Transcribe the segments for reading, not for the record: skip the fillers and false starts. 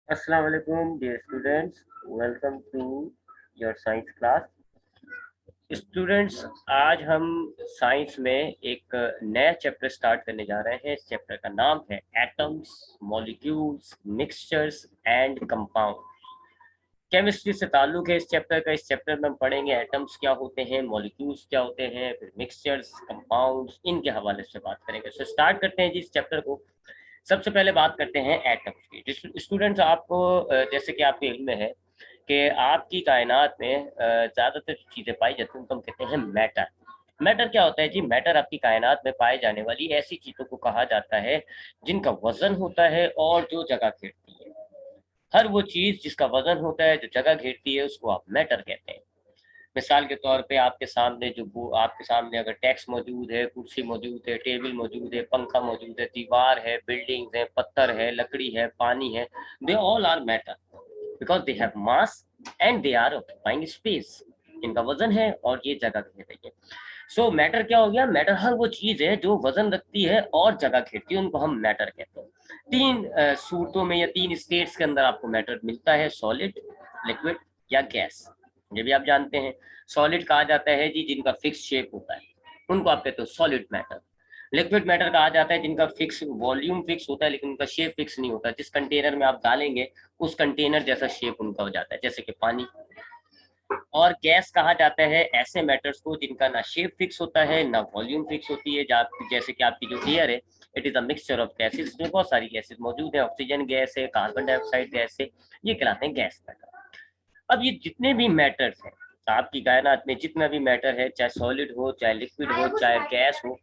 अस्सलाम वालेकुम dear students, welcome to your science class. Students, आज हम साइंस में एक नया चैप्टर स्टार्ट करने जा रहे हैं। इस चैप्टर का नाम है atoms, molecules, mixtures and compound. Chemistry से ताल्लुक है इस चैप्टर का। इस चैप्टर में हम पढ़ेंगे एटम्स क्या होते हैं, मॉलिक्यूल्स क्या होते हैं, फिर मिक्सचर्स, कंपाउंड्स, इनके हवाले से बात करेंगे। तो स्टार्ट करते हैं जी इस चैप्टर को। सबसे पहले बात करते हैं एटम्स की। स्टूडेंट्स, आपको जैसे कि आपके इल्म में है कि आपकी कायनात में ज़्यादातर चीज़ें पाई जाती हैं उनको हम कहते हैं मैटर। मैटर क्या होता है जी? मैटर आपकी कायनात में पाई जाने वाली ऐसी चीज़ों को कहा जाता है जिनका वजन होता है और जो जगह घेरती है। हर वो चीज़ जिसका वजन होता है, जो जगह घेरती है, उसको आप मैटर कहते हैं। मिसाल के तौर पे आपके सामने अगर टेक्स्ट मौजूद है, कुर्सी मौजूद है, टेबल मौजूद है, पंखा मौजूद है, दीवार है, बिल्डिंग्स है, पत्थर है, लकड़ी है, पानी है, they all are matter because they have mass and they are occupying space. इनका वजन है और ये जगह घेर रही है। सो मैटर क्या हो गया? मैटर हर वो चीज है जो वजन रखती है और जगह घेरती है, उनको हम मैटर कहते हैं। तीन सूरतों में या तीन स्टेट्स के अंदर आपको मैटर मिलता है: सॉलिड, लिक्विड या गैस। ये भी आप जानते हैं। सॉलिड कहा जाता है जी जिनका फिक्स शेप होता है, उनको आप कहते हो सॉलिड मैटर। लिक्विड मैटर कहा जाता है जिनका फिक्स वॉल्यूम फिक्स होता है लेकिन उनका शेप फिक्स नहीं होता। जिस कंटेनर में आप डालेंगे उस कंटेनर जैसा शेप उनका हो जाता है, जैसे कि पानी। और गैस कहा जाता है ऐसे मैटर्स को जिनका ना शेप फिक्स होता है ना वॉल्यूम फिक्स होती है। जैसे कि आपकी जो एयर है, it is a mixture of gases. इसमें बहुत सारी गैसेस मौजूद है, ऑक्सीजन गैस है, कार्बन डाइऑक्साइड गैस है, ये कहलाते हैं गैस मैटर। अब ये जितने भी मैटर्स हैं आपकी कायनात में, जितना भी मैटर है, चाहे सॉलिड हो, चाहे लिक्विड हो, चाहे गैस हो,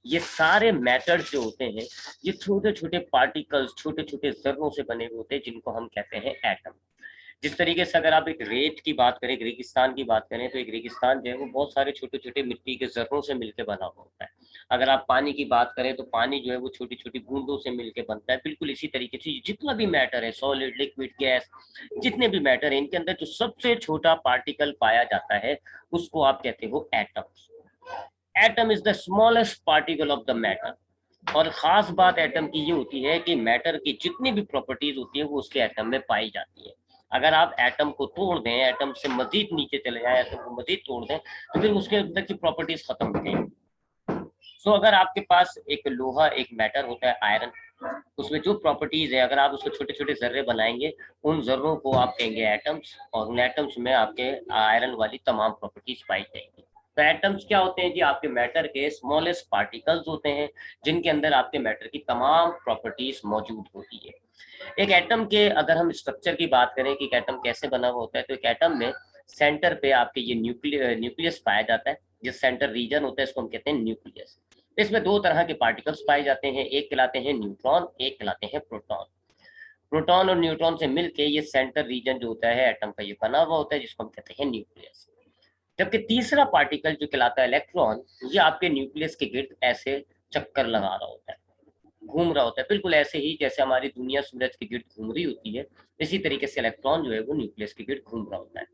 ये सारे मैटर्स जो होते हैं ये छोटे छोटे पार्टिकल्स, छोटे छोटे जर्रों से बने हुए होते हैं जिनको हम कहते हैं एटम। जिस तरीके से अगर आप एक रेत की बात करें, एक रेगिस्तान की बात करें, तो एक रेगिस्तान जो है वो बहुत सारे छोटे छोटे मिट्टी के जर्रों से मिलकर बना हुआ होता है। अगर आप पानी की बात करें तो पानी जो है वो छोटी छोटी बूंदों से मिलकर बनता है। बिल्कुल इसी तरीके से जितना भी मैटर है, सॉलिड, लिक्विड, गैस, जितने भी मैटर है, इनके अंदर जो सबसे छोटा पार्टिकल पाया जाता है उसको आप कहते हो atoms. Atom is the smallest particle of the matter. और खास बात एटम की ये होती है कि मैटर की जितनी भी प्रॉपर्टीज होती है वो उसके एटम में पाई जाती है। अगर आप एटम को तोड़ दें, एटम से मजीद नीचे चले जाएं, एटम को मजीद तोड़ दें, तो फिर उसके अंदर की प्रॉपर्टीज खत्म हो गई। सो अगर आपके पास एक लोहा, एक मैटर होता है आयरन, उसमें जो प्रॉपर्टीज है, अगर आप उसको छोटे छोटे जर्रे बनाएंगे, उन जर्रों को आप कहेंगे एटम्स, और उन एटम्स में आपके आयरन वाली तमाम प्रॉपर्टीज पाई जाएंगी। तो एटम्स क्या होते हैं जी? आपके मैटर के स्मॉलेस्ट पार्टिकल्स होते हैं जिनके अंदर आपके मैटर की तमाम प्रॉपर्टीज मौजूद होती है। एक एटम के अगर हम स्ट्रक्चर की बात करें कि एक एटम कैसे बना हुआ होता है, तो एक एटम में सेंटर पे आपके ये न्यूक्लियस पाया जाता है। जिस सेंटर रीजन होता है इसको हम कहते हैं न्यूक्लियस। इसमें दो तरह के पार्टिकल्स पाए जाते हैं, एक कहलाते हैं न्यूट्रॉन, एक कहलाते हैं प्रोटॉन। प्रोटॉन और न्यूट्रॉन से मिलके ये सेंटर रीजन जो होता है एटम का, ये बना हुआ होता है जिसको हम कहते हैं न्यूक्लियस। जबकि तीसरा पार्टिकल जो कहलाता है इलेक्ट्रॉन, ये आपके न्यूक्लियस के गिर्द ऐसे चक्कर लगा रहा होता है, घूम रहा होता है, बिल्कुल ऐसे ही जैसे हमारी दुनिया सूरज के गिर्द घूम रही होती है। इसी तरीके से इलेक्ट्रॉन जो है वो न्यूक्लियस के गिर्द घूम रहा होता है।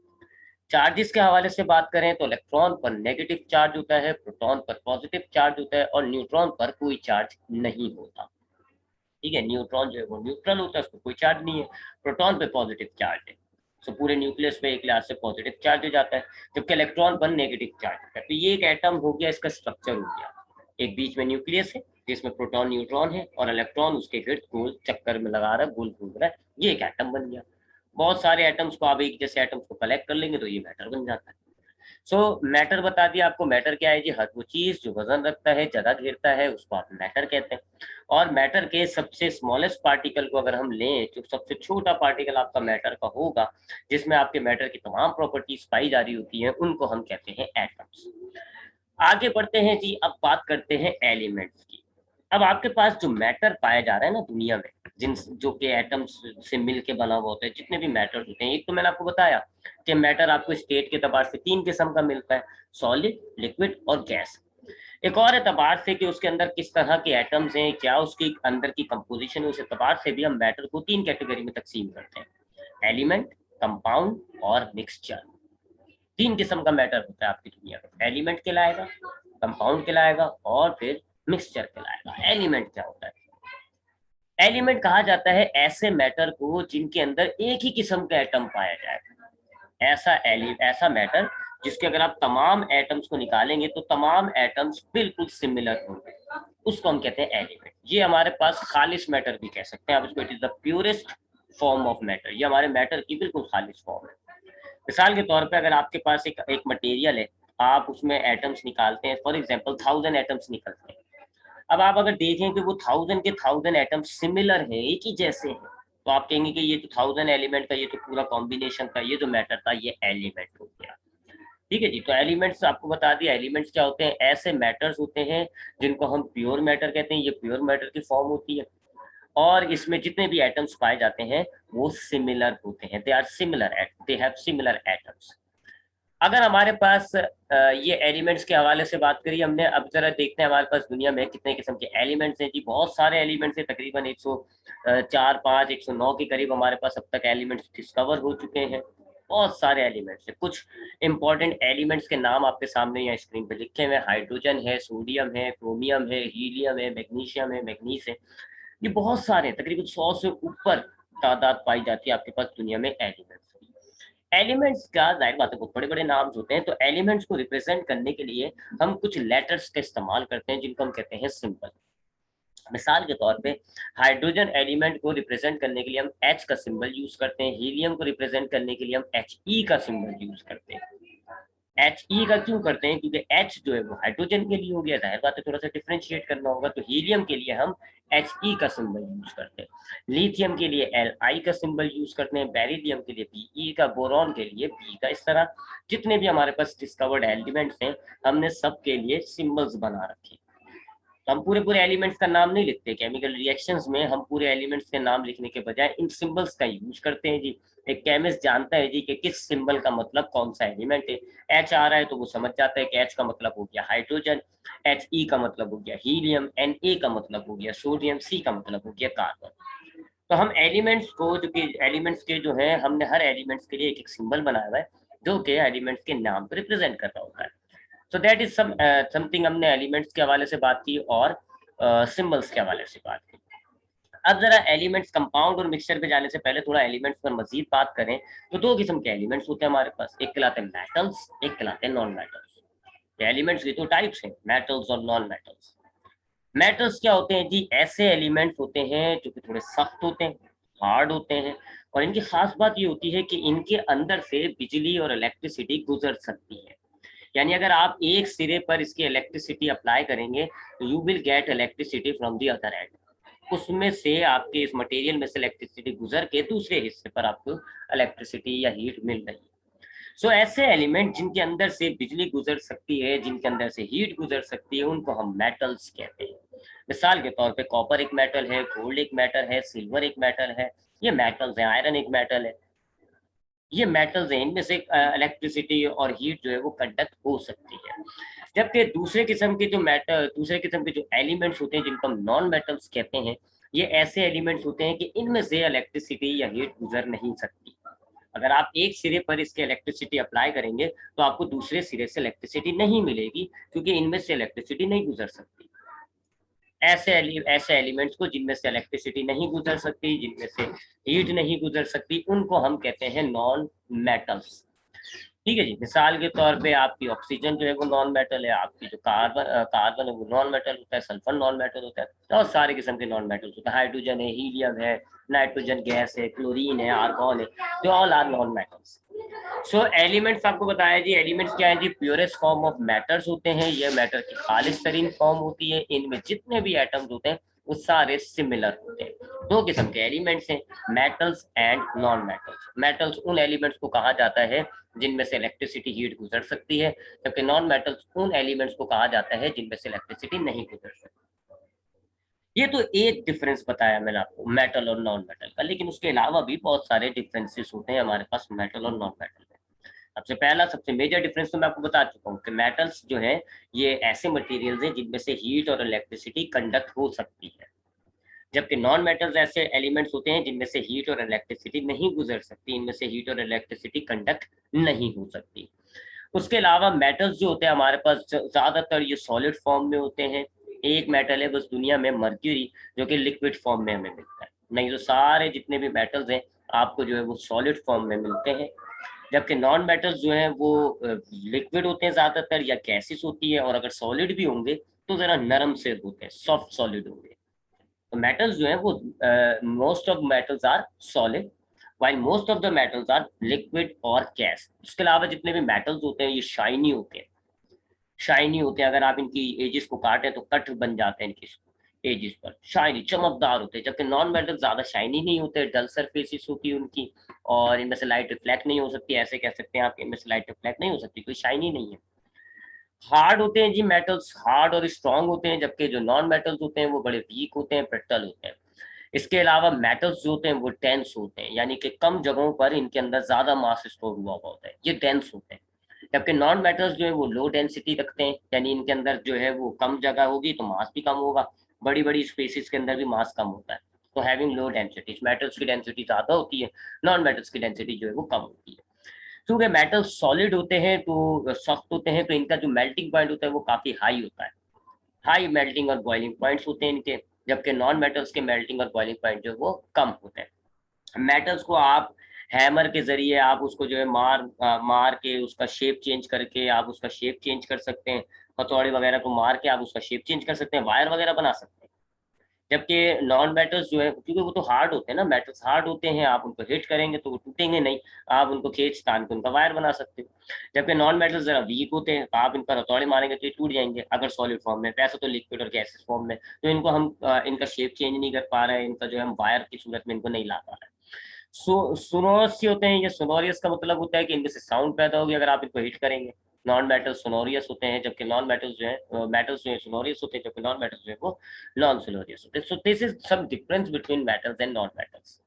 चार्जेस के हवाले से बात करें तो इलेक्ट्रॉन पर नेगेटिव चार्ज होता है, प्रोटॉन पर पॉजिटिव चार्ज होता है, और न्यूट्रॉन पर कोई चार्ज नहीं होता। ठीक है, न्यूट्रॉन जो है वो न्यूट्रल होता है, उसको कोई चार्ज नहीं है। प्रोटॉन पे पॉजिटिव चार्ज है, सो पूरे न्यूक्लियस पे एक लिहाज से पॉजिटिव चार्ज हो जाता है, जबकि इलेक्ट्रॉन पर नेगेटिव चार्ज होता है। तो ये एक एटम हो गया, इसका स्ट्रक्चर हो गया। एक बीच में न्यूक्लियस है जिसमें प्रोटॉन न्यूट्रॉन है, और इलेक्ट्रॉन उसके गिर्द गोल चक्कर में लगा रहा है, गोल घूम रहा है, ये एक एटम बन गया। बहुत सारे एटम्स को आप एक जैसे एटम्स को कलेक्ट कर लेंगे तो ये मैटर बन जाता है। सो मैटर बता दिया आपको। मैटर क्या है जी? हर वो चीज जो वजन रखता है, जगह घेरता है, उसको आप मैटर कहते हैं। और मैटर के सबसे स्मॉलेस्ट पार्टिकल को अगर हम लें, जो सबसे छोटा पार्टिकल आपका मैटर का होगा, जिसमें आपके मैटर की तमाम प्रॉपर्टीज पाई जा रही होती हैं, उनको हम कहते हैं एटम्स। आगे बढ़ते हैं जी, अब बात करते हैं एलिमेंट्स की। अब आपके पास जो मैटर पाया जा रहा है ना दुनिया में, जिन जो कि एटम्स से मिलके बना हुआ होता है, जितने भी मैटर होते हैं, एक तो मैंने आपको बताया कि मैटर आपको स्टेट के एतबार से तीन किस्म का मिलता है: सॉलिड, लिक्विड और गैस। एक और एतबार से कि उसके अंदर किस तरह के एटम्स हैं, क्या उसके अंदर की कंपोजिशन है, उस एतबार से भी हम मैटर को तीन कैटेगरी में तकसीम करते हैं: एलिमेंट, कंपाउंड और मिक्सचर। तीन किस्म का मैटर होता है आपकी दुनिया में: एलिमेंट कहलाएगा, कंपाउंड कहलाएगा और फिर मिक्सचर कहलाएगा। एलिमेंट क्या होता है? एलिमेंट कहा जाता है ऐसे मैटर को जिनके अंदर एक ही किस्म का एटम पाया जाए। ऐसा मैटर जिसके अगर आप तमाम एटम्स को निकालेंगे तो तमाम एटम्स बिल्कुल सिमिलर होंगे, उसको हम कहते हैं एलिमेंट। ये हमारे पास खालिश मैटर भी कह सकते हैं आप इसको, it is the purest form of matter. ये हमारे मैटर की बिल्कुल खालिश फॉर्म है। मिसाल के तौर पे अगर आपके पास एक मटेरियल है, आप उसमें एटम्स निकालते हैं, फॉर एग्जांपल 1000 एटम्स निकलते हैं। अब आप अगर देखें कि वो 1000 के 1000 एटम्स सिमिलर हैं, एक ही जैसे हैं, तो आप कहेंगे कि ये तो 1000 एलिमेंट का ये तो पूरा कॉम्बिनेशन था, ये जो मैटर था ये एलिमेंट हो गया। ठीक है जी। तो एलिमेंट्स आपको बता दिया, एलिमेंट्स क्या होते हैं, ऐसे मैटर्स होते हैं जिनको हम प्योर मैटर कहते हैं। ये प्योर मैटर की फॉर्म होती है और इसमें जितने भी एटम्स पाए जाते हैं वो सिमिलर होते हैं, they are similar, they have similar atoms. अगर हमारे पास ये एलिमेंट्स के हवाले से बात करी हमने, अब जरा देखते हैं हमारे पास दुनिया में कितने किस्म के एलिमेंट्स हैं जी। बहुत सारे एलिमेंट्स हैं, तकरीबन 104, 5, 109 के करीब हमारे पास अब तक एलिमेंट्स डिस्कवर हो चुके हैं। बहुत सारे एलिमेंट्स हैं। कुछ इंपॉर्टेंट एलिमेंट्स के नाम आपके सामने यहाँ स्क्रीन पे लिखे हुए हैं। हाइड्रोजन है, सोडियम है, क्रोमियम है, हीलियम है, मैग्नीशियम है, मैग्नीस है। ये बहुत सारे, तकरीबन 100 से ऊपर तादाद पाई जाती है आपके पास दुनिया में एलिमेंट्स। एलिमेंट्स का जाहिर बात है बहुत बड़े बड़े नाम होते हैं, तो एलिमेंट्स को रिप्रेजेंट करने के लिए हम कुछ लेटर्स का इस्तेमाल करते हैं जिनको हम कहते हैं सिंबल। मिसाल के तौर पे हाइड्रोजन एलिमेंट को रिप्रेजेंट करने के लिए हम H का सिंबल यूज करते हैं, हीलियम को रिप्रेजेंट करने के लिए हम He का सिंबल यूज करते हैं। He का क्यों करते हैं, क्योंकि H जो है वो हाइड्रोजन के लिए हो गया, जाहिर बात है थोड़ा सा डिफरेंशिएट करना होगा, तो हीलियम के लिए हम He का सिंबल यूज करते हैं। लिथियम के लिए Li का सिंबल यूज करते हैं, बेरिलियम के लिए Be का, बोरॉन के लिए B का। इस तरह जितने भी हमारे पास डिस्कवर्ड एलिमेंट्स हैं हमने सबके लिए सिंबल्स बना रखे। तो हम पूरे पूरे एलिमेंट्स का नाम नहीं लिखते, केमिकल रिएक्शंस में हम पूरे एलिमेंट्स के नाम लिखने के बजाय इन सिंबल्स का यूज करते हैं जी। एक केमिस्ट जानता है जी कि किस सिंबल का मतलब कौन सा एलिमेंट है। एच आ रहा है तो वो समझ जाता है कि एच का मतलब हो गया हाइड्रोजन, He का मतलब हो गया हीलियम, Na का मतलब हो गया सोडियम, C का मतलब हो गया कार्बन। तो हम एलिमेंट्स को, जो कि एलिमेंट्स के जो है, हमने हर एलिमेंट्स के लिए एक एक सिंबल बनाया हुआ है जो कि एलिमेंट्स के नाम को रिप्रेजेंट कर रहा होता है। सो दैट इज समथिंग हमने एलिमेंट्स के हवाले से बात की और सिंबल्स के हवाले से बात की। अब जरा एलिमेंट्स, कंपाउंड और मिक्सचर पे जाने से पहले थोड़ा एलिमेंट्स पर मजीद बात करें तो दो किस्म के एलिमेंट्स होते हैं हमारे पास, एक कहलाते हैं मेटल्स, एक कहलाते हैं नॉन मेटल्स। एलिमेंट्स की दो टाइप्स हैं, मेटल्स और नॉन मेटल्स। मेटल्स क्या होते हैं जी, ऐसे एलिमेंट्स होते हैं जो कि थोड़े सख्त होते हैं, हार्ड होते हैं, और इनकी खास बात ये होती है कि इनके अंदर से बिजली और इलेक्ट्रिसिटी गुजर सकती है। यानी अगर आप एक सिरे पर इसकी इलेक्ट्रिसिटी अप्लाई करेंगे तो you will get electricity from the other and, उसमें से आपके इस मटेरियल में से इलेक्ट्रिसिटी गुजर के दूसरे हिस्से पर आपको इलेक्ट्रिसिटी या हीट मिल रही है। सो ऐसे एलिमेंट जिनके अंदर से बिजली गुजर सकती है, जिनके अंदर से हीट गुजर सकती है, उनको हम मेटल्स कहते हैं। मिसाल के तौर पे कॉपर एक मेटल है, गोल्ड एक मेटल है, सिल्वर एक मेटल है, ये मेटल्स हैं। आयरन एक मेटल है, ये मेटल्स हैं। इनमें से इलेक्ट्रिसिटी और हीट जो है वो कंडक्ट हो सकती है। जबकि दूसरे किस्म के जो एलिमेंट्स होते हैं जिनको हम नॉन मेटल्स कहते हैं, ये ऐसे एलिमेंट्स होते हैं कि इनमें से इलेक्ट्रिसिटी या हीट गुजर नहीं सकती। अगर आप एक सिरे पर इसके इलेक्ट्रिसिटी अप्लाई करेंगे तो आपको दूसरे सिरे से इलेक्ट्रिसिटी नहीं मिलेगी, क्योंकि इनमें से इलेक्ट्रिसिटी नहीं गुजर सकती। ऐसे एलिमेंट्स को जिनमें से इलेक्ट्रिसिटी नहीं गुजर सकती, जिनमें से हीट नहीं गुजर सकती, उनको हम कहते हैं नॉन मेटल्स। ठीक है जी। मिसाल के तौर पे आपकी ऑक्सीजन जो है वो नॉन मेटल है, आपकी जो कार्बन है वो नॉन मेटल होता है, सल्फर नॉन मेटल होता है, बहुत सारे किस्म के नॉन मेटल्स होते हैं। हाइड्रोजन है, हीलियम है, नाइट्रोजन गैस है, क्लोरीन है, आर्गॉन है, they all are non metals. So elements आपको बताया जी, एलिमेंट्स क्या है जी, प्योरेस्ट फॉर्म ऑफ मैटर्स होते हैं। ये मैटर की खालिश तरीन फॉर्म होती है। इनमें जितने भी एटम्स होते हैं वो सारे सिमिलर होते हैं। दो किस्म के एलिमेंट्स हैं, metals and non metals. Metals उन एलिमेंट्स को कहा जाता है जिनमें से इलेक्ट्रिसिटी हीट गुजर सकती है, जबकि नॉन मेटल्स उन एलिमेंट्स को कहा जाता है जिनमें से इलेक्ट्रिसिटी नहीं गुजर सकती। ये तो एक डिफरेंस बताया मैंने आपको मेटल और नॉन मेटल का, लेकिन उसके अलावा भी बहुत सारे डिफरेंसेस होते हैं हमारे पास मेटल और नॉन मेटल में। सबसे पहला, सबसे मेजर डिफरेंस तो मैं आपको बता चुका हूँ कि मेटल्स जो है ये ऐसे मटेरियल्स हैं जिनमें से हीट और इलेक्ट्रिसिटी कंडक्ट हो सकती है, जबकि नॉन मेटल्स ऐसे एलिमेंट्स होते हैं जिनमें से हीट और इलेक्ट्रिसिटी नहीं गुजर सकती, इनमें से हीट और इलेक्ट्रिसिटी कंडक्ट नहीं हो सकती। उसके अलावा मेटल्स जो होते हैं हमारे पास ज्यादातर ये सॉलिड फॉर्म में होते हैं, एक मेटल है बस दुनिया में, मर्क्यूरी, जो कि लिक्विड फॉर्म में हमें मिलता है। नहीं तो सारे जितने भी मेटल्स हैं आपको जो है वो सॉलिड फॉर्म में मिलते हैं, जबकि नॉन मेटल्स जो हैं वो लिक्विड होते हैं ज़्यादातर या गैसेस होती है, और अगर सॉलिड भी होंगे तो ज़रा नरम से होते हैं, सॉफ्ट सॉलिड होंगे। तो मेटल्स जो है वो most of metals are solid while most of the metals are liquid और गैस। उसके अलावा जितने भी मेटल्स होते हैं ये शाइनी होते हैं, शाइनी होते हैं, अगर आप इनकी एजेस को काटें तो कट बन जाते हैं इनकी एजेस पर, शाइनी चमकदार होते हैं। जबकि नॉन मेटल ज्यादा शाइनी नहीं होते, डल सरफेसिस होती है उनकी, और इनमें से लाइट रिफ्लेक्ट नहीं हो सकती, ऐसे कह सकते हैं आप, इनमें से लाइट रिफ्लेक्ट नहीं हो सकती, कोई शाइनी नहीं है। हार्ड होते हैं जी मेटल्स, हार्ड और स्ट्रांग होते हैं, जबकि जो नॉन मेटल्स होते हैं वो बड़े वीक होते हैं, ब्रिटल होते हैं। इसके अलावा मेटल्स जो होते हैं वो डेंस होते हैं, यानी कि कम जगहों पर इनके अंदर ज्यादा मास स्टोर हुआ होता है, ये डेंस होते हैं। जबकि नॉन मेटल्स जो है वो लो डेंसिटी रखते हैं, यानी इनके अंदर जो है वो कम जगह होगी तो मास भी कम होगा, बड़ी बड़ी स्पेसिस के अंदर भी मास कम होता है। तो हैविंग लो डेंसिटी, मेटल्स की डेंसिटी ज्यादा होती है, नॉन मेटल्स की डेंसिटी जो है वो कम होती है। क्योंकि मेटल्स सॉलिड होते हैं तो सख्त होते हैं, तो इनका जो मेल्टिंग पॉइंट होता है वो काफी हाई होता है, हाई मेल्टिंग और बॉइलिंग पॉइंट्स होते हैं इनके। जबकि नॉन मेटल्स के मेल्टिंग और बॉइलिंग पॉइंट जो वो कम होते हैं। मेटल्स को आप हैमर के जरिए आप उसको जो है मार के उसका शेप चेंज करके आप उसका शेप चेंज कर सकते हैं, हथौड़े वगैरह को मार के आप उसका शेप चेंज कर सकते हैं, वायर वगैरह बना सकते हैं। जबकि नॉन मेटल्स जो है, क्योंकि वो तो हार्ड होते हैं ना, मेटल्स हार्ड होते हैं, आप उनको हिट करेंगे तो वो टूटेंगे नहीं, आप उनको खींच तान के उनका वायर बना सकते हो। जबकि नॉन मेटल्स जरा वीक होते हैं, तो आप इन पर हथौड़े मारेंगे तो ये टूट जाएंगे अगर सॉलिड फॉर्म में, वैसे तो लिक्विड और गैसेस फॉर्म में, तो इनको हम इनका शेप चेंज नहीं कर पा रहे हैं, इनका जो है हम वायर की सूरत में इनको नहीं ला पा रहे हैं। सोनोरस होते हैं, ये सोनोरियस का मतलब होता है कि इनमें से साउंड पैदा होगी अगर आप इनको हिट करेंगे। नॉन मेटल सोनोरियस होते हैं, जबकि नॉन मेटल्स जो है मेटल्स जो है सोनोरियस होते हैं, जबकि नॉन मेटल्स जो है वो नॉन सोनोरियस होते हैं। So this is some difference between metals and non metals.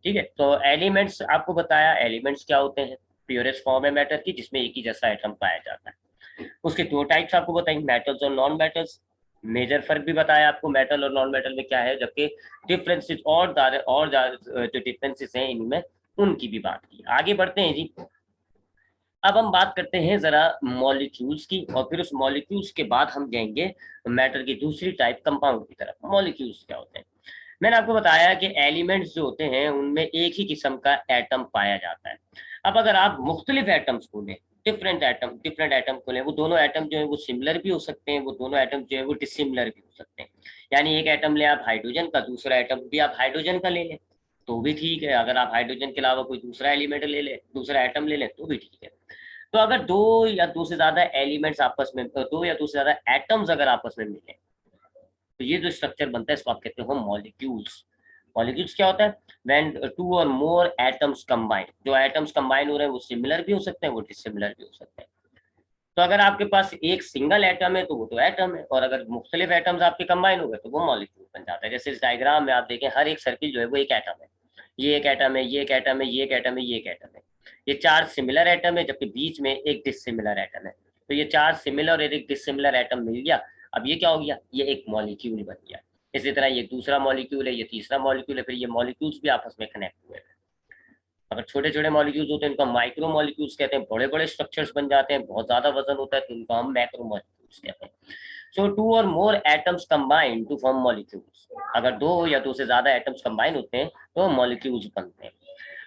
ठीक है, तो एलिमेंट्स आपको बताया, एलिमेंट्स क्या होते हैं, प्योरेस्ट फॉर्म है मैटर की जिसमें एक ही जैसा एटम पाया जाता है। उसके दो टाइप्स आपको बताएंगे, मेटल्स और नॉन मेटल्स। मेजर फर्क भी बताया आपको मेटल और नॉन मेटल में क्या है, जबकि डिफरेंसेस और जो डिफरेंसेस हैं इनमें उनकी भी बात की। आगे बढ़ते हैं जी, अब हम बात करते हैं जरा मॉलिक्यूल्स की, और फिर उस मॉलिक्यूल्स के बाद हम जाएंगे मैटर की दूसरी टाइप कंपाउंड की तरफ। मॉलिक्यूल्स क्या होते हैं, मैंने आपको बताया कि एलिमेंट्स जो होते हैं उनमें एक ही किस्म का एटम पाया जाता है। अब अगर आप मुख्तलिफ एटम्स को लें, डिफरेंट एटम को लें, वो दोनों एटम जो है वो सिमिलर भी हो सकते हैं, वो दोनों एटम जो है वो डिसिमिलर भी हो सकते हैं। यानी एक एटम ले आप हाइड्रोजन का, दूसरा एटम भी आप हाइड्रोजन का ले लें तो भी ठीक है, अगर आप हाइड्रोजन के अलावा कोई दूसरा एलिमेंट ले लें, दूसरा एटम ले लें तो भी ठीक है। तो अगर दो या दो से ज्यादा एलिमेंट्स आपस में, दो या दो से ज्यादा एटम्स अगर आपस में मिले, तो ये जो स्ट्रक्चर बनता है इसको आप कहते हो मॉलिक्यूल्स। मॉलिक्यूल्स क्या होता है, व्हेन टू और मोर एटम्स कंबाइन, जो एटम्स कंबाइन हो रहे हैं वो सिमिलर भी हो सकते हैं, वो डिसिमिलर भी हो सकते हैं। तो अगर आपके पास एक सिंगल एटम है तो वो तो एटम है, और अगर मुख्तलिफ एटम्स आपके कंबाइन हो गए तो वो मॉलिक्यूल बन जाता है। जैसे इस डायग्राम में आप देखें, हर एक सर्किल जो है वो एक एटम है, ये एक एटम है, ये एक एटम है, ये एक एटम है, ये एक एटम है। ये चार सिमिलर एटम है, जबकि बीच में एक डिसिमिलर एटम है। तो ये चार सिमिलर और एक डिसिमिलर एटम मिल गया, अब ये क्या हो गया, ये एक मॉलिक्यूल बन गया। इसी तरह ये दूसरा मॉलिक्यूल है, ये तीसरा मॉलिक्यूल है, फिर ये मॉलिक्यूल्स भी आपस में कनेक्ट हुए हैं। अगर छोटे छोटे मॉलिक्यूल्स होते हैं इनको माइक्रो मॉलिक्यूल्स कहते हैं, बड़े बड़े स्ट्रक्चर्स बन जाते हैं, बहुत ज्यादा वजन होता है तो इनको हम मैक्रो मॉलिक्यूल्स कहते हैं। सो टू और more atoms combine to form molecules, अगर दो या दो से ज्यादा एटम्स कंबाइन होते हैं तो मॉलिक्यूल्स बनते हैं।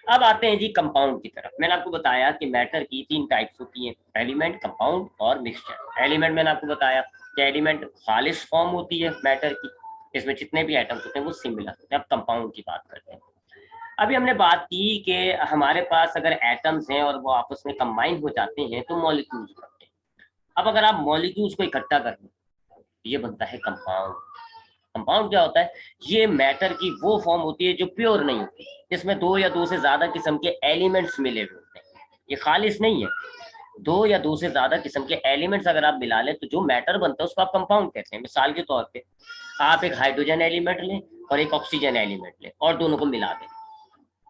अब आते हैं जी कंपाउंड की तरफ। मैंने आपको बताया कि मैटर की तीन टाइप्स होती हैं, एलिमेंट, कंपाउंड और मिक्सचर। एलिमेंट मैंने आपको बताया कि एलिमेंट खालिस फॉर्म होती है मैटर की, इसमें जितने भी एटम्स होते हैं वो सिमिलर होते हैं। अब कंपाउंड की बात करते हैं। अभी हमने बात की कि हमारे पास अगर एटम्स हैं और वो आपस में कंबाइन हो जाते हैं तो मॉलिक्यूल्स बनते हैं। अब अगर आप मॉलिक्यूल्स को इकट्ठा कर लें ये बनता है कंपाउंड। कंपाउंड क्या होता है, ये मैटर की वो फॉर्म होती है जो प्योर नहीं होती, जिसमें दो या दो से ज्यादा किस्म के एलिमेंट्स मिले हुए होते हैं, ये खालिस नहीं है। दो या दो से ज्यादा किस्म के एलिमेंट्स अगर आप मिला लें तो जो मैटर बनता है उसको आप कंपाउंड कहते हैं। मिसाल के तौर पे आप एक हाइड्रोजन एलिमेंट लें और एक ऑक्सीजन एलिमेंट लें और दोनों को मिला दें।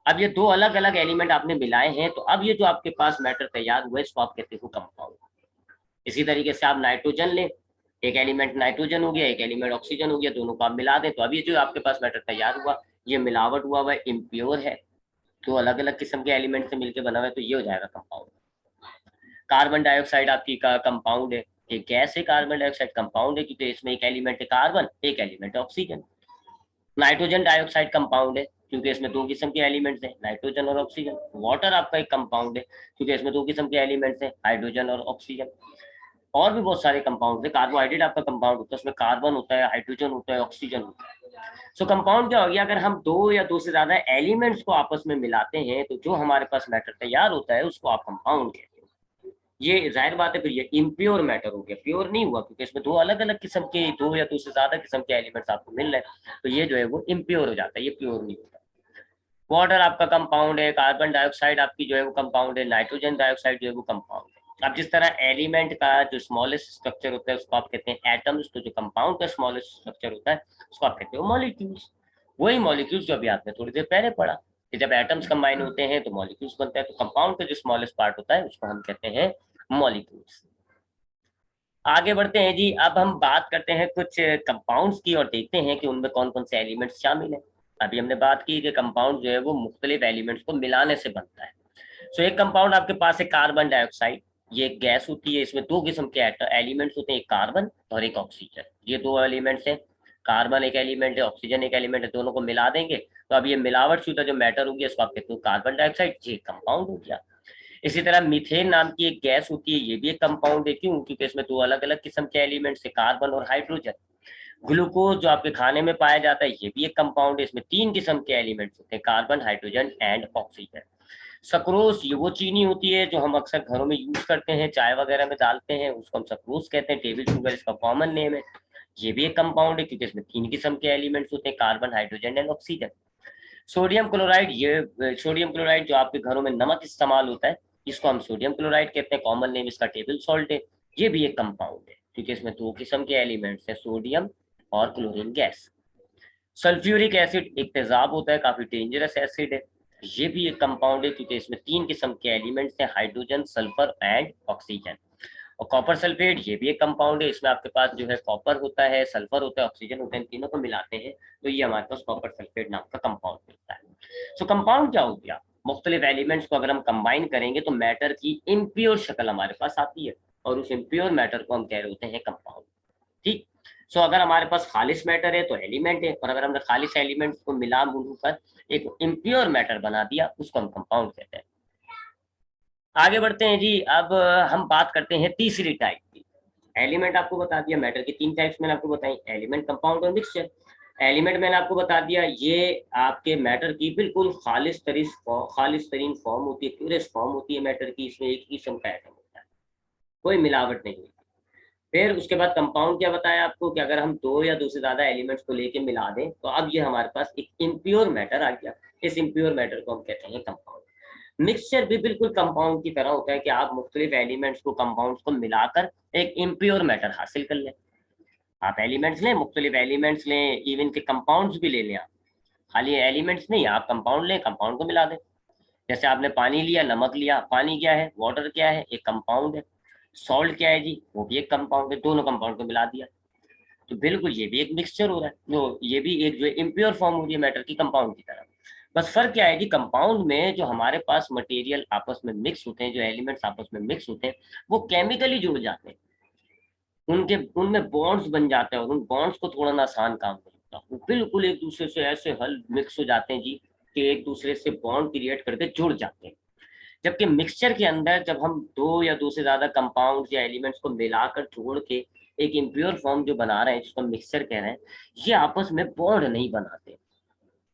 अब ये दो अलग अलग एलिमेंट आपने मिलाए हैं, तो अब ये जो आपके पास मैटर तैयार हुआ है इसको आप कहते हो कंपाउंड। इसी तरीके से आप नाइट्रोजन लें, एक एलिमेंट नाइट्रोजन हो गया, एक एलिमेंट ऑक्सीजन हो गया, दोनों को आप मिला दें तो अब ये जो आपके पास मैटर तैयार हुआ ये मिलावट हुआ है, इम्प्योर है, दो अलग अलग किस्म के एलिमेंट से मिलकर बना हुआ है, तो ये हो जाएगा कंपाउंड। कार्बन डाइऑक्साइड आपकी का कंपाउंड है, एक गैस है, कार्बन डाइऑक्साइड कंपाउंड है क्योंकि इसमें एक एलिमेंट है कार्बन, एक एलिमेंट है ऑक्सीजन। नाइट्रोजन डाइऑक्साइड कंपाउंड है क्योंकि इसमें दो किस्म के एलिमेंट्स हैं, नाइट्रोजन और ऑक्सीजन। वाटर आपका एक कंपाउंड है क्योंकि इसमें दो किस्म के एलिमेंट्स हैं, हाइड्रोजन और ऑक्सीजन। और भी बहुत सारे कंपाउंड है। कार्बोहाइड्रेट आपका कंपाउंड होता है, उसमें कार्बन होता है, हाइड्रोजन होता है, ऑक्सीजन होता है। सो कंपाउंड क्या हो गया, अगर हम दो या दो से ज्यादा एलिमेंट्स को आपस में मिलाते हैं तो जो हमारे पास मैटर तैयार होता है उसको आप कंपाउंड कहते हैं। ये जाहिर बात है, फिर ये इम्प्योर मैटर हो गया, प्योर नहीं हुआ क्योंकि इसमें दो अलग अलग किस्म के, दो या दो से ज्यादा किस्म के एलिमेंट्स आपको मिल रहे हैं, तो ये जो है वो इम्प्योर हो जाता है, ये प्योर नहीं होता। वाटर आपका कंपाउंड है, कार्बन डाइऑक्साइड आपकी जो है वो कंपाउंड है, नाइट्रोजन डाइऑक्साइड जो है वो कंपाउंड है। अब जिस तरह एलिमेंट का जो स्मॉलेस्ट स्ट्रक्चर होता है उसको आप कहते हैं एटम्स, तो जो कंपाउंड का स्मॉलेस्ट स्ट्रक्चर होता है उसको आप कहते हो मॉलिक्यूल्स। वही मॉलिक्यूल्स जो अभी आपने थोड़ी देर पहले पढ़ा कि जब एटम्स कंबाइन होते हैं तो मॉलिक्यूल्स बनते हैं, तो कंपाउंड का जो स्मॉलेस्ट पार्ट होता है उसको हम कहते हैं मॉलिक्यूल्स। आगे बढ़ते हैं जी। अब हम बात करते हैं कुछ कंपाउंड्स की और देखते हैं कि उनमें कौन कौन से एलिमेंट्स शामिल हैं। अभी हमने बात की कि कंपाउंड जो है वो मुख्तलिफ एलिमेंट्स को मिलाने से बनता है। सो एक कंपाउंड आपके पास है कार्बन डाइऑक्साइड। ये एक गैस होती है, इसमें दो किस्म के एलिमेंट्स होते हैं, एक कार्बन और एक ऑक्सीजन। ये दो एलिमेंट्स हैं, कार्बन एक एलिमेंट है, ऑक्सीजन एक एलिमेंट है, दोनों को मिला देंगे तो अब ये मिलावट शुदा जो मैटर होगी इसको आप कहते हो कार्बन डाइऑक्साइड, ये कंपाउंड हो गया। इसी तरह मीथेन नाम की एक गैस होती है, ये भी एक कंपाउंड है। क्यों? क्योंकि इसमें दो अलग अलग किस्म के एलिमेंट्स है, कार्बन और हाइड्रोजन। ग्लूकोज जो आपके खाने में पाया जाता है ये भी एक कंपाउंड है, इसमें तीन किस्म के एलिमेंट्स होते हैं, carbon, hydrogen and oxygen. Sucrose ये वो चीनी होती है जो हम अक्सर घरों में यूज करते हैं, चाय वगैरह में डालते हैं, उसको हम सक्रोज कहते हैं, टेबल शुगर इसका कॉमन नेम है। ये भी एक कंपाउंड है क्योंकि इसमें तीन किस्म के एलिमेंट्स होते हैं, carbon, hydrogen and oxygen. Sodium chloride, ये सोडियम क्लोराइड जो आपके घरों में नमक इस्तेमाल होता है इसको हम सोडियम क्लोराइड कहते हैं, कॉमन नेम इसका टेबल सॉल्ट है। ये भी एक कंपाउंड है क्योंकि इसमें दो किस्म के एलिमेंट्स हैं, सोडियम और क्लोरीन गैस। सल्फ्यूरिक एसिड एक तेजाब होता है, काफी डेंजरस एसिड है। ये भी एक कंपाउंड है क्योंकि इसमें तीन किस्म के एलिमेंट्स हैं, हाइड्रोजन, सल्फर एंड ऑक्सीजन। और कॉपर सल्फेट ये भी एक कंपाउंड है, इसमें आपके पास जो है कॉपर होता है, सल्फर होता है, ऑक्सीजन होता है, इन तीनों को मिलाते हैं तो ये हमारे पास कॉपर सल्फेट नाम का कंपाउंड मिलता है। सो कंपाउंड क्या हो गया, मुख्तलिफ एलिमेंट्स को अगर हम कंबाइन करेंगे तो मैटर की इम्प्योर शक्ल हमारे पास आती है और उस इम्प्योर मैटर को हम कह रहे होते हैं कंपाउंड। ठीक। सो अगर हमारे पास खालिश मैटर है तो एलिमेंट है, और अगर हमने खालिश एलिमेंट्स को मिला कर एक इम्प्योर मैटर बना दिया उसको हम कंपाउंड कहते हैं। आगे बढ़ते हैं जी। अब हम बात करते हैं तीसरी टाइप की। एलिमेंट आपको बता दिया, मैटर की तीन टाइप्स मैंने आपको बताई, एलिमेंट, कंपाउंड और मिक्सचर। एलिमेंट मैंने आपको बता दिया, ये आपके मैटर की बिल्कुल खालिश तरीन फॉर्म होती है, प्योरेस्ट फॉर्म होती है मैटर की, इसमें एक ही किस्म का एटम होता है, कोई मिलावट नहीं होती। फिर उसके बाद कंपाउंड क्या बताया आपको कि अगर हम दो या दो से ज्यादा एलिमेंट्स को लेके मिला दें तो अब ये हमारे पास एक इम्प्योर मैटर आ गया, इस इम्प्योर मैटर को हम कहते हैं कंपाउंड। मिक्सचर भी बिल्कुल कंपाउंड की तरह होता है कि आप मुख्तलिफ एलिमेंट्स को, कंपाउंड्स को मिलाकर एक इम्प्योर मैटर हासिल कर लें। आप एलिमेंट्स लें, मुख्तलिफ एलिमेंट्स लें, इवन के कंपाउंड्स भी ले लें आप, खाली एलिमेंट्स नहीं, आप कंपाउंड लें, कंपाउंड को मिला दें। जैसे आपने पानी लिया, नमक लिया, पानी क्या है, वाटर क्या है, एक कंपाउंड है। सॉल्ट क्या है जी, वो भी एक कंपाउंड है, दोनों कंपाउंड को मिला दिया तो बिल्कुल ये भी एक मिक्सचर हो रहा है, जो ये भी एक जो इम्प्योर फॉर्म हो रही है मैटर की कंपाउंड की तरह। बस फर्क क्या है कि कंपाउंड में जो हमारे पास मटेरियल आपस में मिक्स होते हैं, जो एलिमेंट्स आपस में मिक्स होते हैं वो केमिकली जुड़ जाते हैं, उनके उनमें बॉन्ड्स बन जाते हैं और उन बॉन्ड्स को तोड़ना आसान काम नहीं होता, वो बिल्कुल एक दूसरे से ऐसे हल मिक्स हो जाते हैं जी कि एक दूसरे से बॉन्ड क्रिएट करके जुड़ जाते हैं। जबकि मिक्सचर के अंदर जब हम दो या दो से ज्यादा कंपाउंड्स या एलिमेंट्स को मिलाकर जोड़ के एक इम्प्योर फॉर्म जो बना रहे हैं जिसको हम मिक्सचर कह रहे हैं, ये आपस में बॉन्ड नहीं बनाते,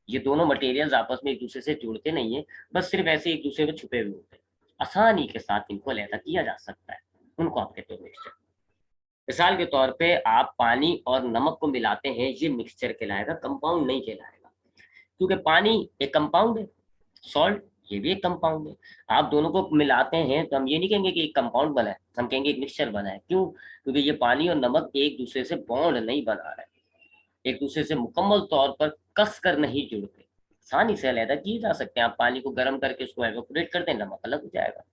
ये दोनों मटेरियल्स आपस में एक दूसरे से जुड़ते नहीं है, बस सिर्फ ऐसे एक दूसरे में छुपे हुए होते हैं, आसानी के साथ इनको अलग किया जा सकता है, उनको आप कहते हो मिक्सचर। मिसाल के तौर पे आप पानी और नमक को मिलाते हैं, ये मिक्सचर कहलाएगा, कंपाउंड नहीं कहलाएगा, क्योंकि पानी एक कंपाउंड है, सॉल्ट ये भी एक कंपाउंड है। आप दोनों को मिलाते हैं तो हम ये नहीं कहेंगे कि एक कंपाउंड बना है, हम कहेंगे एक मिक्सचर बना है। क्यों? क्योंकि ये पानी और नमक एक दूसरे से बॉन्ड नहीं बना रहे, एक दूसरे से मुकम्मल तौर पर कस कर नहीं जुड़ते, आसानी से अलग किए जा सकते हैं। आप पानी को गर्म करके उसको एवोपरेट कर दें, नमक अलग हो जाएगा,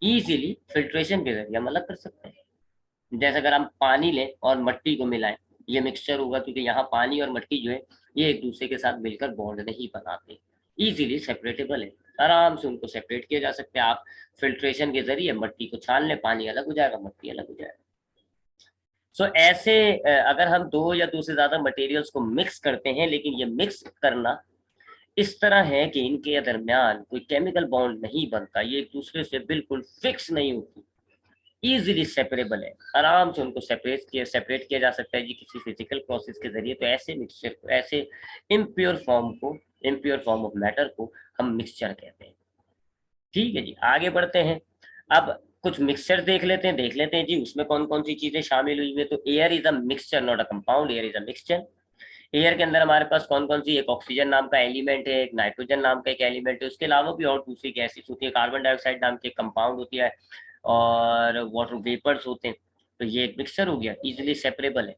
इजीली फिल्ट्रेशन के जरिए हम अलग कर सकते हैं। जैसे अगर हम पानी लें और मिट्टी को मिलाएं, ये मिक्सचर होगा क्योंकि यहाँ पानी और मिट्टी जो है ये एक दूसरे के साथ मिलकर बॉन्ड नहीं बनाते, इजीली सेपरेटेबल है, आराम से उनको सेपरेट किया जा सकते हैं। आप फिल्ट्रेशन के जरिए मिट्टी को छान लें, पानी अलग हो जाएगा, मिट्टी अलग हो जाएगा। सो ऐसे अगर हम दो या दो से ज्यादा मटेरियल्स को मिक्स करते हैं, लेकिन ये मिक्स करना इस तरह है कि इनके दरमियान कोई केमिकल बॉन्ड नहीं बनता, ये एक दूसरे से बिल्कुल फिक्स नहीं होती, इजीली सेपरेबल है, आराम से उनको सेपरेट किया जा सकता है जी किसी फिजिकल प्रोसेस के जरिए। तो ऐसे मिक्सचर को, ऐसे इम्प्योर फॉर्म को, इम्प्योर फॉर्म ऑफ मैटर को हम मिक्सचर कहते हैं। ठीक है जी, आगे बढ़ते हैं। अब कुछ मिक्सचर देख लेते हैं जी उसमें कौन कौन सी चीजें शामिल हुई है। तो air is a mixture not a compound, air is a mixture. Air के अंदर हमारे पास कौन कौन सी, एक ऑक्सीजन नाम का एलिमेंट है, एक नाइट्रोजन नाम का एक एलिमेंट है, उसके अलावा भी और दूसरी गैसेस होती है, कार्बन डाइऑक्साइड नाम की एक कंपाउंड होती है, और वाटर वेपर्स होते हैं। तो ये एक मिक्सचर हो गया, इजिली सेपरेबल है।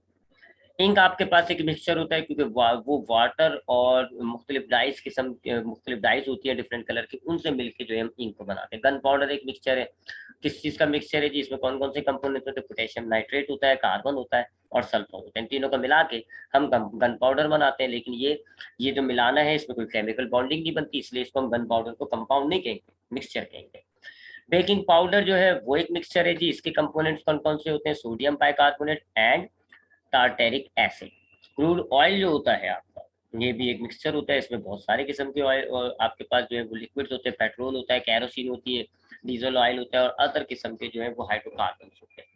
इंक आपके पास एक मिक्सचर होता है, क्योंकि वो वाटर और मुख्तलिफ डाइस किस्म, मुख्तलिफ डाइस होती है डिफरेंट कलर की, उनसे मिलकर जो है हम इंक को बनाते हैं। गन पाउडर एक मिक्सचर है। किस चीज का मिक्सचर है जी, इसमें कौन कौन से कंपोनेंट होते हैं, पोटेशियम नाइट्रेट होता है, कार्बन होता है और सल्फर होता है। इन तीनों को मिला के हम गन पाउडर बनाते हैं। लेकिन ये जो मिलाना है, इसमें कोई केमिकल बॉन्डिंग नहीं बनती, इसलिए इसको हम गन पाउडर को कंपाउंड नहीं कहेंगे, मिक्सचर कहेंगे। बेकिंग पाउडर जो है वो एक मिक्सचर है जी, इसके कंपोनेंट्स कौन कौन से होते हैं, sodium bicarbonate and tartaric acid. Crude oil जो होता है आपका, ये भी एक मिक्सचर होता है, इसमें बहुत सारे किस्म के ऑयल और आपके पास जो है वो लिक्विड्स होते हैं, पेट्रोल होता है, कैरोसिन होती है, डीजल ऑयल होता है, और अदर किस्म के जो है वो हाइड्रोकार्बन होते हैं।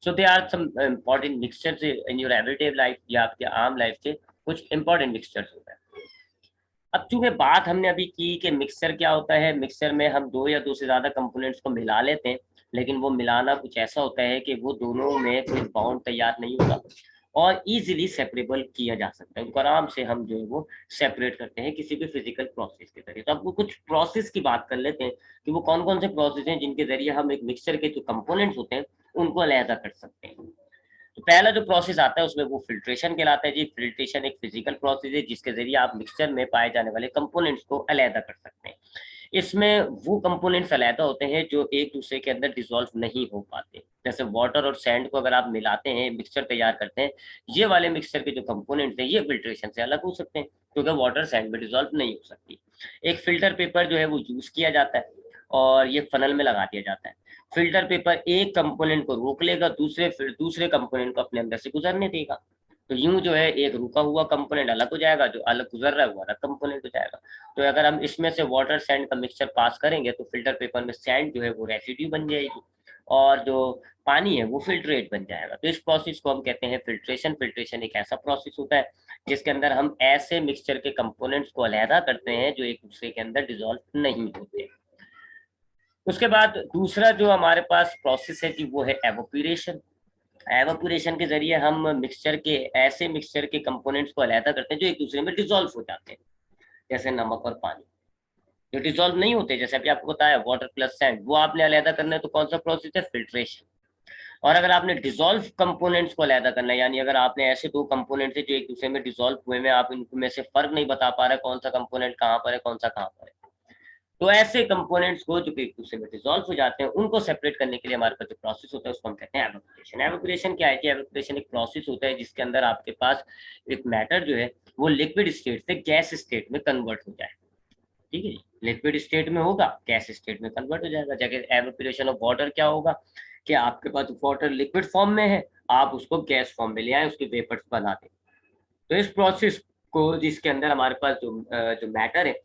So they are some important mixtures in your everyday life, या आपके आम लाइफ के कुछ इंपॉर्टेंट मिक्सचर्स होते हैं। अब चूंकि बात हमने अभी की कि मिक्सचर क्या होता है, मिक्सचर में हम दो या दो से ज्यादा कंपोनेंट्स को मिला लेते हैं, लेकिन वो मिलाना कुछ ऐसा होता है कि वो दोनों में कोई बॉन्ड तैयार नहीं होता और इजीली सेपरेबल किया जा सकता है, उनको आराम से हम जो है वो सेपरेट करते हैं किसी भी फिजिकल प्रोसेस के जरिए। तो अब वो कुछ प्रोसेस की बात कर लेते हैं कि वो कौन कौन से प्रोसेस हैं जिनके जरिए हम एक मिक्सचर के जो कंपोनेंट्स होते हैं उनको अलहदा कर सकते हैं। तो पहला जो प्रोसेस आता है उसमें वो फिल्ट्रेशन कहलाता है जी। फिल्ट्रेशन एक फिजिकल प्रोसेस है जिसके जरिए आप मिक्सचर में पाए जाने वाले कंपोनेंट्स को अलहदा कर सकते हैं। इसमें वो कंपोनेंट्स अलहदा होते हैं जो एक दूसरे के अंदर डिसॉल्व नहीं हो पाते। जैसे वाटर और सैंड को अगर आप मिलाते हैं, मिक्सचर तैयार करते हैं, ये वाले मिक्सचर के जो कंपोनेंट्स हैं ये फिल्ट्रेशन से अलग हो सकते हैं, क्योंकि वाटर सैंड में डिसॉल्व नहीं हो सकती। एक फिल्टर पेपर जो है वो यूज किया जाता है और ये फनल में लगा दिया जाता है। फिल्टर पेपर एक कंपोनेंट को रोक लेगा, दूसरे कंपोनेंट को अपने अंदर से गुजरने देगा। तो यूं जो है एक रुका हुआ कंपोनेंट अलग हो जाएगा, जो अलग गुजर रहा है वो अलग कंपोनेंट हो जाएगा। तो अगर हम इसमें से वाटर सैंड का मिक्सचर पास करेंगे तो फिल्टर पेपर में सैंड जो है वो रेसिड्यू बन जाएगी और जो पानी है वो फिल्ट्रेट बन जाएगा। तो इस प्रोसेस को हम कहते हैं फिल्ट्रेशन। फिल्ट्रेशन एक ऐसा प्रोसेस होता है जिसके अंदर हम ऐसे मिक्सचर के कंपोनेंट्स को अलहदा करते हैं जो एक दूसरे के अंदर डिसॉल्व नहीं होते। उसके बाद दूसरा जो हमारे पास प्रोसेस है कि वो है एवोपरेशन। एवोपरेशन के जरिए हम ऐसे मिक्सचर के कंपोनेंट्स को अलहदा करते हैं जो एक दूसरे में डिसॉल्व हो जाते हैं, जैसे नमक और पानी जो डिसॉल्व नहीं होते। जैसे अभी आपको बताया वाटर प्लस सैंड, वो आपने अलहदा करना है तो कौन सा प्रोसेस है, फिल्ट्रेशन। और अगर आपने डिसॉल्व कंपोनेंट्स को अलहदा करना है, यानी अगर आपने ऐसे दो कंपोनेंट्स है जो एक दूसरे में डिसॉल्व हुए में आप इनमें से फर्क नहीं बता पा रहे कौन सा कंपोनेंट कहाँ पर है कौन सा कहाँ पर है, तो ऐसे कंपोनेंट्स को जो कि एक दूसरे में डिसॉल्व हो जाते हैं उनको सेपरेट करने के लिए हमारे पास जो प्रोसेस होता है उसको हम कहते हैं एवोपरेशन। एवोपरेशन क्या है कि एवोपरेशन एक प्रोसेस होता है जिसके अंदर आपके पास एक मैटर जो है वो लिक्विड स्टेट से गैस स्टेट में कन्वर्ट हो जाए। ठीक है जी, लिक्विड स्टेट में होगा, गैस स्टेट में कन्वर्ट हो जाएगा। जैसे एवोपरेशन ऑफ वाटर क्या होगा कि आपके पास वाटर लिक्विड फॉर्म में है, आप उसको गैस फॉर्म में ले आए, उसके वेपर्स बना दें। तो इस प्रोसेस को जिसके अंदर हमारे पास जो मैटर है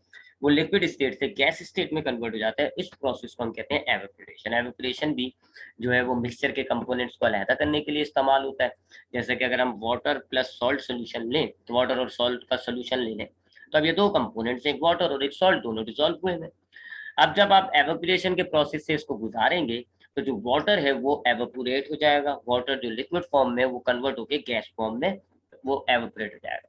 वो लिक्विड स्टेट से गैस स्टेट में कन्वर्ट हो जाता है, इस प्रोसेस को हम कहते हैं एवेपोरेशन। एवेपोरेशन भी जो है वो मिक्सचर के कंपोनेंट्स को अलहदा करने के लिए इस्तेमाल होता है। जैसे कि अगर हम वाटर प्लस सॉल्ट सोल्यूशन लें, तो वाटर और सॉल्ट का सोल्यूशन ले लें, तो अब ये दो कंपोनेंट्स, एक वाटर और एक सॉल्ट, दोनों डिसॉल्व हुए हैं। अब जब आप एवेपोरेशन के प्रोसेस से इसको गुजारेंगे तो जो वाटर है वो एवेपोरेट हो जाएगा, वाटर जो लिक्विड फॉर्म में वो कन्वर्ट होकर गैस फॉर्म में वो एवेपोरेट हो जाएगा,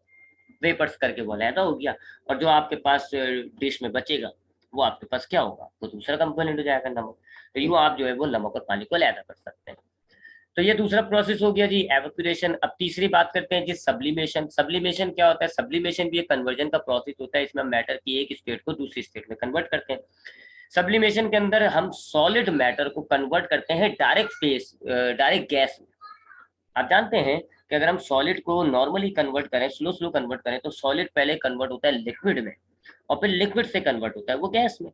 वेपर्स करके वो अलहदा हो गया। और जो आपके पास डिश में बचेगा वो आपके पास क्या होगा, वो दूसरा कंपोनेंट हो जाएगा, नमक। तो यूँ आप जो है वो नमक और पानी को अलहदा कर सकते हैं। तो ये दूसरा प्रोसेस हो गया जी एवेपोरेशन। अब तीसरी बात करते हैं जी सब्लिमेशन। सब्लिमेशन क्या होता है, सब्लिमेशन भी एक कन्वर्जन का प्रोसेस होता है, इसमें हम मैटर की एक स्टेट को दूसरी स्टेट में कन्वर्ट करते हैं। सब्लिमेशन के अंदर हम सॉलिड मैटर को कन्वर्ट करते हैं डायरेक्ट गैस में। आप जानते हैं कि अगर हम सॉलिड को नॉर्मली कन्वर्ट करें, स्लो स्लो कन्वर्ट करें, तो सॉलिड पहले कन्वर्ट होता है लिक्विड में और फिर लिक्विड से कन्वर्ट होता है वो गैस में।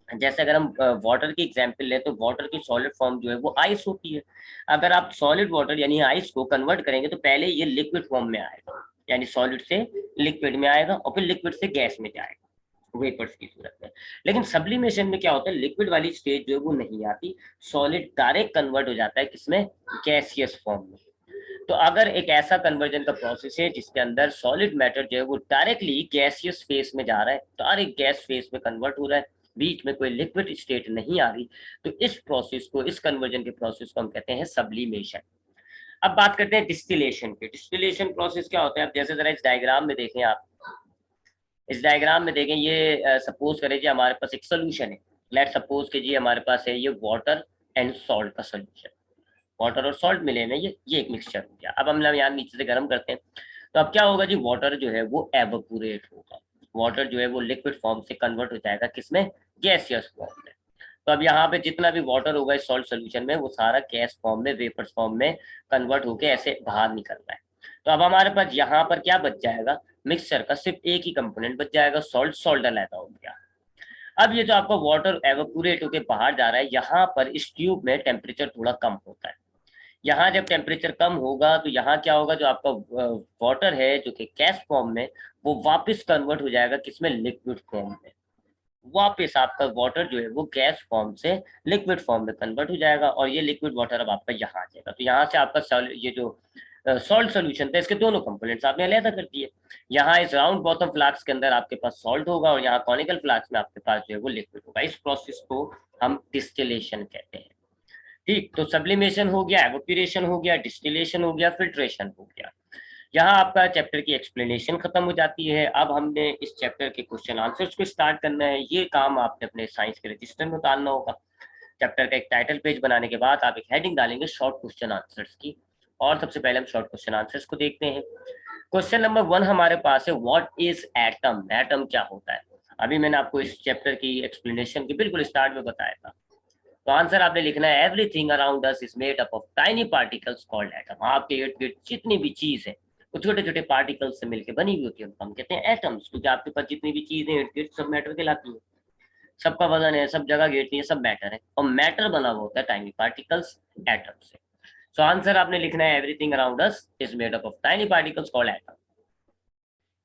जैसे अगर हम वाटर की एग्जांपल लें तो वाटर की सॉलिड फॉर्म जो है वो आइस होती है। अगर आप सॉलिड वाटर यानी आइस को कन्वर्ट करेंगे तो पहले ये लिक्विड फॉर्म में आएगा, यानी सॉलिड से लिक्विड में आएगा और फिर लिक्विड से गैस में जाएगा वेपर्स की सूरत में। लेकिन सब्लिमेशन में क्या होता है, लिक्विड वाली स्टेज जो है वो नहीं आती, सॉलिड डायरेक्ट कन्वर्ट हो जाता है किसमें, गैसियस फॉर्म में। तो अगर एक ऐसा कन्वर्जन का प्रोसेस है जिसके अंदर सॉलिड मैटर जो है वो डायरेक्टली गैसियस फेस में जा रहा है, डायरेक्ट गैस फेस में कन्वर्ट हो रहा है, बीच में कोई लिक्विड स्टेट नहीं आ रही, तो इस प्रोसेस को, इस कन्वर्जन के प्रोसेस को हम कहते हैं सब्लिमेशन। अब बात करते हैं डिस्टिलेशन की। डिस्टिलेशन प्रोसेस क्या होता है, अब जैसे जरा इस डायग्राम में देखें आप, इस डायग्राम में देखें, ये सपोज करें जी हमारे पास एक सोल्यूशन है। लेट सपोज के जी हमारे पास है ये वाटर एंड सॉल्ट का सोल्यूशन, वाटर और सॉल्ट मिले हैं, ये एक मिक्सचर हो गया। अब हम लोग यहाँ नीचे से गर्म करते हैं, तो अब क्या होगा जी, वाटर जो है वो एवपोरेट होगा, वाटर जो है वो लिक्विड फॉर्म से कन्वर्ट हो जाएगा किसमें, गैसियस फॉर्म में। तो अब यहाँ पे जितना भी वाटर होगा इस सॉल्ट सोल्यूशन में वो सारा गैस फॉर्म में, वेपर्स फॉर्म में कन्वर्ट होके ऐसे बाहर निकल रहा है। तो अब हमारे पास यहाँ पर क्या बच जाएगा, मिक्सचर का सिर्फ एक ही कंपोनेंट बच जाएगा, सॉल्ट, सॉल्ट अलग हो गया। अब ये जो आपका वाटर एवपोरेट होके बाहर जा रहा है, यहाँ पर इस ट्यूब में टेम्परेचर थोड़ा कम होता है। यहाँ जब टेम्परेचर कम होगा तो यहाँ क्या होगा, जो आपका वाटर है जो कि गैस फॉर्म में, वो वापस कन्वर्ट हो जाएगा किसमें, लिक्विड फॉर्म में। वापस आपका वाटर जो है वो गैस फॉर्म से लिक्विड फॉर्म में कन्वर्ट हो जाएगा और ये लिक्विड वाटर अब आपका यहाँ आ जाएगा। तो यहाँ से आपका ये जो सॉल्ट सोल्यूशन था इसके दोनों कंपोनेंट्स आपने अलग कर दिए। यहाँ इस राउंड बॉटम फ्लास्क के अंदर आपके पास सॉल्ट होगा और यहाँ कॉनिकल फ्लास्क में आपके पास जो है वो लिक्विड होगा। इस प्रोसेस को हम डिस्टिलेशन कहते हैं। ठीक, तो सब्लिमेशन हो गया, एवोपरेशन हो गया, डिस्टिलेशन हो गया, फिल्ट्रेशन हो गया। यहाँ आपका चैप्टर की एक्सप्लेनेशन खत्म हो जाती है। अब हमने इस चैप्टर के क्वेश्चन आंसर्स को स्टार्ट करना है। ये काम आपने अपने साइंस के रजिस्टर में उतारना होगा। चैप्टर का एक टाइटल पेज बनाने के बाद आप एक हेडिंग डालेंगे शॉर्ट क्वेश्चन आंसर्स की, और सबसे पहले हम शॉर्ट क्वेश्चन आंसर्स को देखते हैं। क्वेश्चन नंबर 1 हमारे पास है, व्हाट इज एटम, एटम क्या होता है। अभी मैंने आपको इस चैप्टर की एक्सप्लेनेशन के बिल्कुल स्टार्ट में बताया था। तो आंसर आपने लिखना है, everything around us is made up of tiny particles called atom. आपके इर्द गिर्द जितनी भी चीज है वो छोटे छोटे पार्टिकल्स से मिलकर बनी हुई होती है, हम कहते हैं एटम्स, क्योंकि आपके पास जितनी भी चीजें इर्द गिर्द सब मैटर कहलाती है, सबका वजन है, सब जगह घेरती है, सब मैटर है, और मैटर बना हुआ होता है टाइनी पार्टिकल्स, एटम से। सो आंसर आपने लिखना है, everything around us is made up of tiny particles called atom.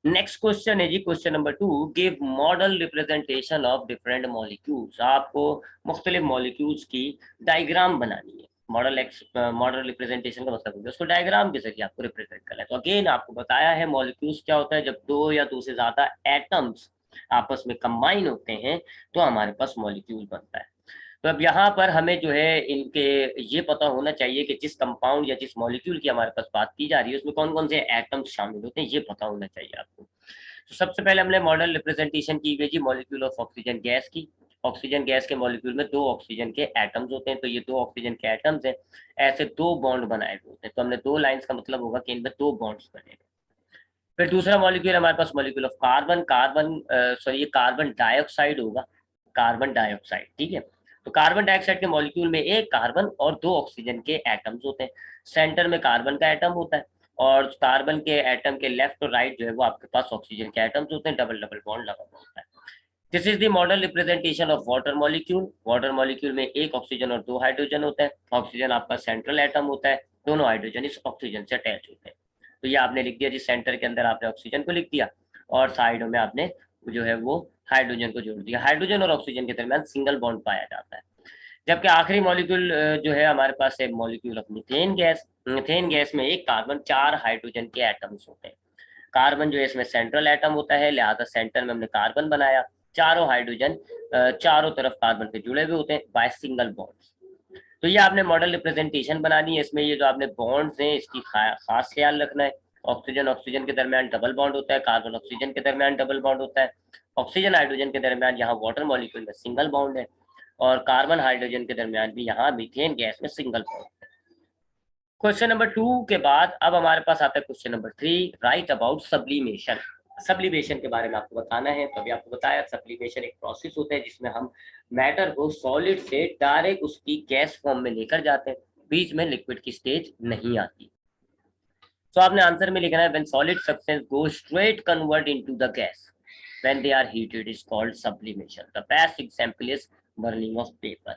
Next question है जी, question number 2, give model representation of different molecules. आपको मुख्तलिफ मॉलिक्यूल्स की डायग्राम बनानी है। मॉडल रिप्रेजेंटेशन का मतलब है उसको डायग्राम के जरिए आपको रिप्रेजेंट करना है। तो अगेन आपको बताया है मॉलिक्यूल्स क्या होता है, जब दो या दो से ज्यादा एटम्स आपस में कंबाइन होते हैं तो हमारे पास मॉलिक्यूल बनता है। तो अब यहाँ पर हमें जो है इनके ये पता होना चाहिए कि जिस कंपाउंड या जिस मॉलिक्यूल की हमारे पास बात की जा रही है उसमें कौन कौन से एटम्स शामिल होते हैं, ये पता होना चाहिए आपको। तो सबसे पहले हमने मॉडल रिप्रेजेंटेशन की गई जी मॉलिक्यूल ऑफ ऑक्सीजन गैस की। ऑक्सीजन गैस के मॉलिक्यूल में दो ऑक्सीजन के एटम्स होते हैं, तो ये दो ऑक्सीजन के एटम्स हैं, ऐसे दो बॉन्ड बनाए हुए होते हैं। तो हमने दो लाइंस का मतलब होगा कि इनमें दो बॉन्ड्स बने। फिर दूसरा मॉलिक्यूल हमारे पास मॉलिक्यूल ऑफ कार्बन, सॉरी ये कार्बन डाइऑक्साइड होगा, कार्बन डाइऑक्साइड, ठीक है। तो कार्बन डाइऑक्साइड के मॉलिक्यूल में एक कार्बन और दो ऑक्सीजन के एटम्स होते हैं। सेंटर में कार्बन का एटम होता है और कार्बन के एटम के लेफ्ट और राइट जो है वो आपके पास ऑक्सीजन के एटम्स होते हैं, डबल डबल बॉन्ड लगा हुआ होता है। This is the model representation of water molecule. Water molecule में एक ऑक्सीजन और दो हाइड्रोजन होता है। ऑक्सीजन आपका सेंट्रल एटम होता है, दोनों हाइड्रोजन इस ऑक्सीजन से अटैच होते हैं। तो ये आपने लिख दिया जी, सेंटर के अंदर आपने ऑक्सीजन को लिख दिया और साइडों में आपने जो है वो हाइड्रोजन को जोड़ दिया। हाइड्रोजन और ऑक्सीजन के दरमियान सिंगल बॉन्ड पाया जाता है। जबकि आखिरी मॉलिक्यूल जो है हमारे पास है molecule of methane gas. Methane gas में एक कार्बन, चार हाइड्रोजन के एटम्स होते हैं। कार्बन जो है इसमें सेंट्रल एटम होता है, लिहाजा सेंटर में हमने कार्बन बनाया। चारों हाइड्रोजन चारों तरफ कार्बन के जुड़े हुए होते हैं बाय सिंगल बॉन्ड्स। तो ये आपने मॉडल रिप्रेजेंटेशन बनानी है। इसमें ये जो आपने बॉन्ड्स हैं इसकी खास ख्याल रखना है। ऑक्सीजन ऑक्सीजन के दरमियान डबल बॉन्ड होता है, कार्बन ऑक्सीजन के दरमियान डबल बॉन्ड होता है, ऑक्सीजन हाइड्रोजन के दरमियान यहाँ वाटर मॉलिक्यूल में सिंगल बॉन्ड है, और कार्बन हाइड्रोजन के दरमियान भी यहाँ मीथेन गैस में सिंगल बॉन्ड है। क्वेश्चन नंबर 2 के बाद अब हमारे पास आता है question number 3, right about sublimation. Sublimation के बारे में आपको बताना है। तो अभी आपको बताया सब्लिमेशन एक प्रोसेस होता है जिसमें हम मैटर को सॉलिड से डायरेक्ट उसकी गैस फॉर्म में लेकर जाते हैं, बीच में लिक्विड की स्टेज नहीं आती। तो आपने आंसर में लिखना है, when solid substance go straight convert into the gas. when they are heated is called sublimation. The best example is burning of paper.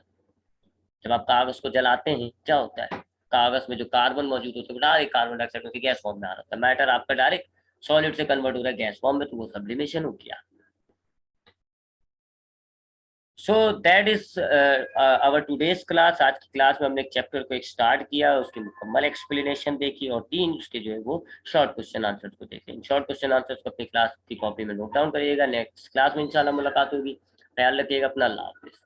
जब आप कागज को जलाते हैं क्या होता है, कागज में जो कार्बन मौजूद होता है डायरेक्ट कार्बन डाइऑक्साइड में गैस फॉर्म में आ रहा है, मैटर आपका डायरेक्ट सॉलिड से कन्वर्ट हो रहा है गैस फॉर्म में, तो वो सब्लिमेशन हो गया. So that is our today's class. आज की क्लास में हमने एक चैप्टर को एक स्टार्ट किया, उसकी मुकम्मल एक्सप्लेनेशन देखी और 3 उसके जो है वो शॉर्ट क्वेश्चन आंसर्स को देखे. इन शॉर्ट क्वेश्चन आंसर्स को अपनी क्लास की कॉपी में नोट डाउन करिएगा. नेक्स्ट क्लास में इंशाल्लाह मुलाकात होगी. ख्याल रखिएगा अपना. अल्लाह हाफिज़.